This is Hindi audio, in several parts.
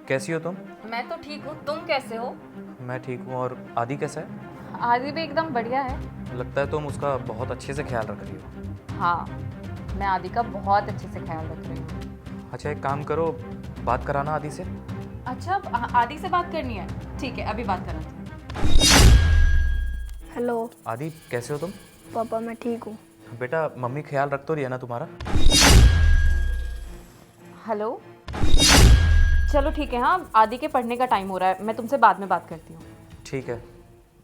कैसी हो तुम? मैं तो ठीक हूँ, तुम कैसे हो? मैं ठीक हूँ। और आदि कैसा है? आदि भी एकदम बढ़िया है। लगता है तुम उसका बहुत अच्छे से ख्याल रख रही हो। हाँ, मैं आदि का बहुत अच्छे से ख्याल रख रही हूँ। अच्छा, एक काम करो, बात कराना आदि से। अच्छा, आदि से बात करनी है? ठीक है, अभी बात कराती हूँ। हेलो आदि कैसे हो तुम? पापा, मैं ठीक हूँ। बेटा, मम्मी ख्याल रख तो रही है ना तुम्हारा? हेलो, चलो ठीक है। हाँ, आदि के पढ़ने का टाइम हो रहा है, मैं तुमसे बाद में बात करती हूँ। ठीक है,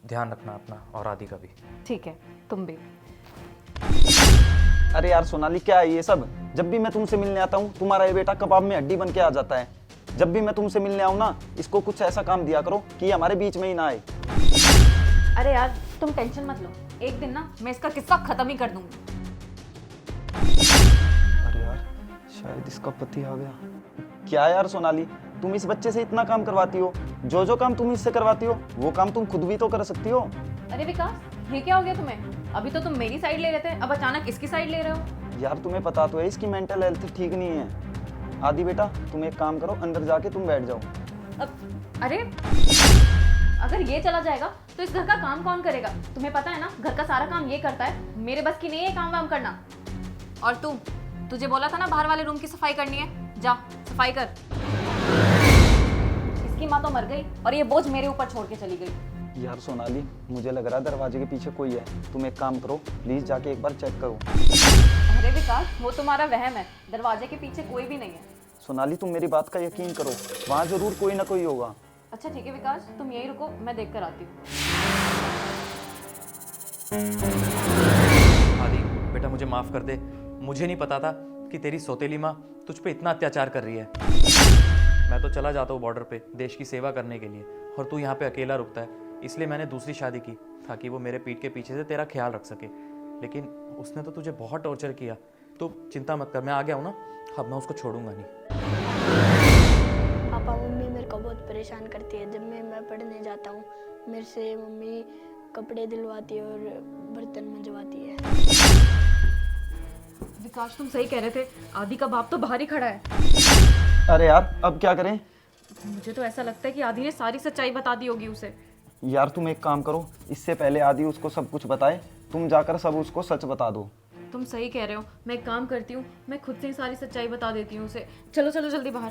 ध्यान रखना अपना और आदि का भी। ठीक है, तुम भी। अरे यार सोनाली, क्या है ये सब? जब भी मैं तुमसे मिलने आता हूँ तुम्हारा ये बेटा कबाब में हड्डी बन के आ जाता है। जब भी मैं तुमसे मिलने आऊँ ना, इसको कुछ ऐसा काम दिया करो कि ये हमारे बीच में ही ना आए। अरे यार, तुम टेंशन मत लो, एक दिन ना मैं इसका किस्सा खत्म ही कर दूंगी। अरे यार, शायद इसका पति आ गया। क्या यार सोनाली, तुम इस बच्चे से इतना काम करवाती हो, जो काम तुम इससे करवाती हो वो काम तुम खुद भी तो कर सकती हो। अरे विकास, ये क्या हो गया तुम्हें? अभी तो तुम मेरी साइड ले रहे थे, अब अचानक इसकी साइड ले रहे हो। यार तुम्हें पता तो है इसकी मेंटल हेल्थ ठीक नहीं है। आदि बेटा, तुम एक काम करो, अंदर जाके तुम बैठ जाओ। अरे अगर ये चला जाएगा तो इस घर का काम कौन करेगा? तुम्हें पता है ना, घर का सारा काम ये करता है, मेरे बस की नहीं है काम वाम करना। और तुझे बोला था ना बाहर वाले रूम की सफाई करनी है, जा सफाई कर। इसकी माँ तो मर गई और ये बोझ मेरे ऊपर छोड़ के चली गई। यार सोनाली, मुझे लग रहा है दरवाजे के पीछे कोई है। तुम एक काम करो, प्लीज जाके एक बार चेक करो। अरे विकास, वो तुम्हारा वहम है, दरवाजे के पीछे कोई भी नहीं है। सोनाली, तुम मेरी बात का यकीन करो, वहाँ जरूर कोई ना कोई होगा। अच्छा ठीक है विकास, तुम यही रुको, मैं देख कर आती हूँ। आदि बेटा, मुझे माफ़ कर दे। मुझे नहीं पता था कि तेरी सौतेली माँ तुझ पे इतना अत्याचार कर रही है। मैं तो चला जाता हूँ बॉर्डर पे देश की सेवा करने के लिए, और तू यहाँ पे अकेला रुकता है। इसलिए मैंने दूसरी शादी की ताकि वो मेरे पीठ के पीछे से तेरा ख्याल रख सके। लेकिन उसने तो तुझे बहुत टॉर्चर किया। तो चिंता मत कर, मैं आ गया हूँ ना, अब मैं उसको छोड़ूंगा नहीं। पापा, मम्मी मेरे को बहुत परेशान करती है। जब मैं पढ़ने जाता हूँ, मेरे से मम्मी कपड़े दिलवाती है और बर्तन मंजवाती है। विकास, तुम सही कह रहे थे, आदि का बाप तो बाहर ही खड़ा है। अरे यार, अब क्या करें? मुझे तो ऐसा लगता है कि आदि ने सारी सच्चाई बता दी होगी उसे। यार तुम एक काम करो, इससे पहले आदि उसको सब कुछ बताए, तुम जाकर सब उसको सच बता दो। तुम सही कह रहे हो, मैं एक काम करती हूँ, मैं खुद से ही सारी सच्चाई बता देती हूँ उसे। चलो चलो जल्दी बाहर।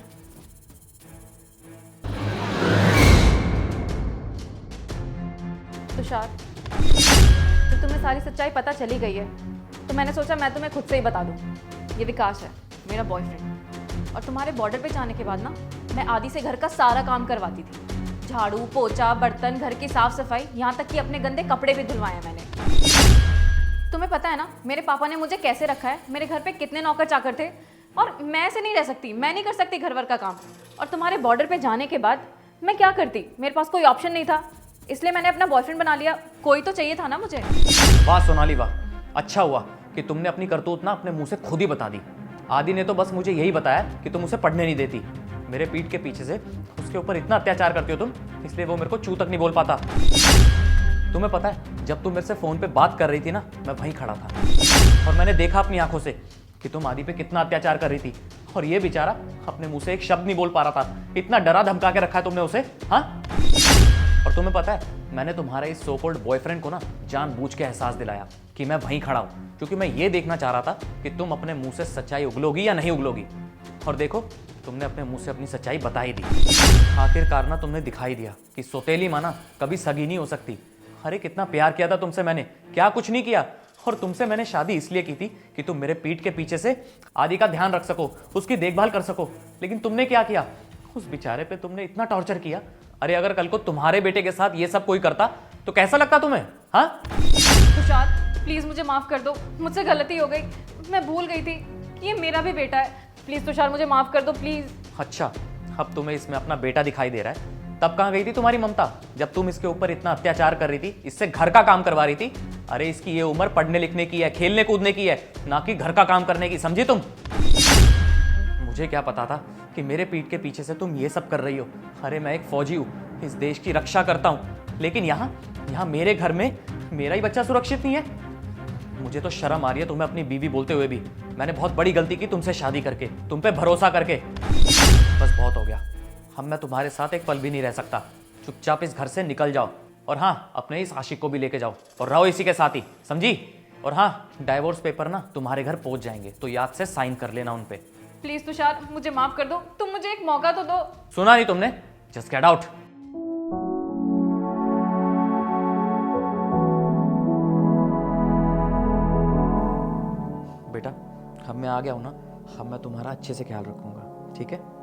तुषार, तो तुम्हें सारी सच्चाई पता चली गई है, तो मैंने सोचा मैं तुम्हें खुद से ही बता दूँ। ये विकास है, मेरा बॉयफ्रेंड। और तुम्हारे बॉर्डर पे जाने के बाद ना, मैं आदि से घर का सारा काम करवाती थी। झाड़ू पोछा, बर्तन, घर की साफ सफाई, यहाँ तक कि अपने गंदे कपड़े भी धुलवाए मैंने। तुम्हें पता है ना मेरे पापा ने मुझे कैसे रखा है, मेरे घर पे कितने नौकर चाकर थे, और मैं ऐसे नहीं रह सकती, मैं नहीं कर सकती घर वर का काम। और तुम्हारे बॉर्डर पे जाने के बाद मैं क्या करती? मेरे पास कोई ऑप्शन नहीं था, इसलिए मैंने अपना बॉयफ्रेंड बना लिया। कोई तो चाहिए था ना मुझे। वाह सोनाली वाह, अच्छा हुआ कि तुमने अपनी करतूत ना अपने मुंह से खुद ही बता दी। आदि ने तो बस मुझे यही बताया कि तुम उसे पढ़ने नहीं देती। मेरे पीठ के पीछे से उसके ऊपर इतना अत्याचार करती हो तुम, इसलिए वो मेरे को चू तक नहीं बोल पाता। तुम्हें पता है, जब तुम मेरे से फ़ोन पे बात कर रही थी ना, मैं वहीं खड़ा था और मैंने देखा अपनी आंखों से कि तुम आदि पे कितना अत्याचार कर रही थी, और ये बेचारा अपने मुंह से एक शब्द नहीं बोल पा रहा था। इतना डरा धमका के रखा है तुमने उसे, हाँ? और तुम्हें पता है, मैंने तुम्हारे इस सो कॉल्ड बॉयफ्रेंड को ना जानबूझ के एहसास दिलाया कि मैं वहीं खड़ा हूँ, क्योंकि मैं ये देखना चाह रहा था कि तुम अपने मुंह से सच्चाई उगलोगी या नहीं उगलोगी। और देखो, तुमने अपने मुंह से अपनी सच्चाई बता ही दी। आखिरकार ना तुमने दिखाई दिया कि सौतेली माँ ना कभी सगी नहीं हो सकती। अरे कितना प्यार किया था तुमसे मैंने, क्या कुछ नहीं किया। और तुमसे मैंने शादी इसलिए की थी कि तुम मेरे पीठ के पीछे से आदि का ध्यान रख सको, उसकी देखभाल कर सको। लेकिन तुमने क्या किया? उस बेचारे पे तुमने इतना टॉर्चर किया। अरे अगर कल को तुम्हारे बेटे के साथ ये सब कोई करता तो कैसा लगता तुम्हें, हाँ? तुषार, प्लीज मुझे माफ कर दो, मुझसे गलती हो गई, मैं भूल गई थी कि ये मेरा भी बेटा है। प्लीज तुषार, मुझे माफ कर दो प्लीज। अच्छा, अब तुम्हें इसमें अपना बेटा दिखाई दे रहा है। तब कहाँ गई थी तुम्हारी ममता, जब तुम इसके ऊपर इतना अत्याचार कर रही थी, इससे घर का काम करवा रही थी? अरे इसकी ये उम्र पढ़ने लिखने की है, खेलने कूदने की है, ना कि घर का काम करने की, समझी तुम? मुझे क्या पता था कि मेरे पीठ के पीछे से तुम ये सब कर रही हो। अरे मैं एक फौजी हूँ, इस देश की रक्षा करता हूँ, लेकिन यहाँ मेरे घर में मेरा ही बच्चा सुरक्षित नहीं है। मुझे तो शर्म आ रही है तुम्हें अपनी बीवी बोलते हुए भी। मैंने बहुत बड़ी गलती की तुमसे शादी करके, तुम पे भरोसा करके। बस बहुत हो गया, अब मैं तुम्हारे साथ एक पल भी नहीं रह सकता। चुपचाप इस घर से निकल जाओ, और हाँ, अपने इस आशिक को भी लेके जाओ और रहो इसी के साथ ही, समझी? और हाँ, डाइवोर्स पेपर ना तुम्हारे घर पहुंच जाएंगे, तो याद से साइन कर लेना उन पे। प्लीज तुषार, मुझे माफ कर दो, तुम मुझे एक मौका तो दो। सुना नहीं तुमने? Just get out. बेटा, अब मैं आ गया हूं ना, अब मैं तुम्हारा अच्छे से ख्याल रखूंगा, ठीक है?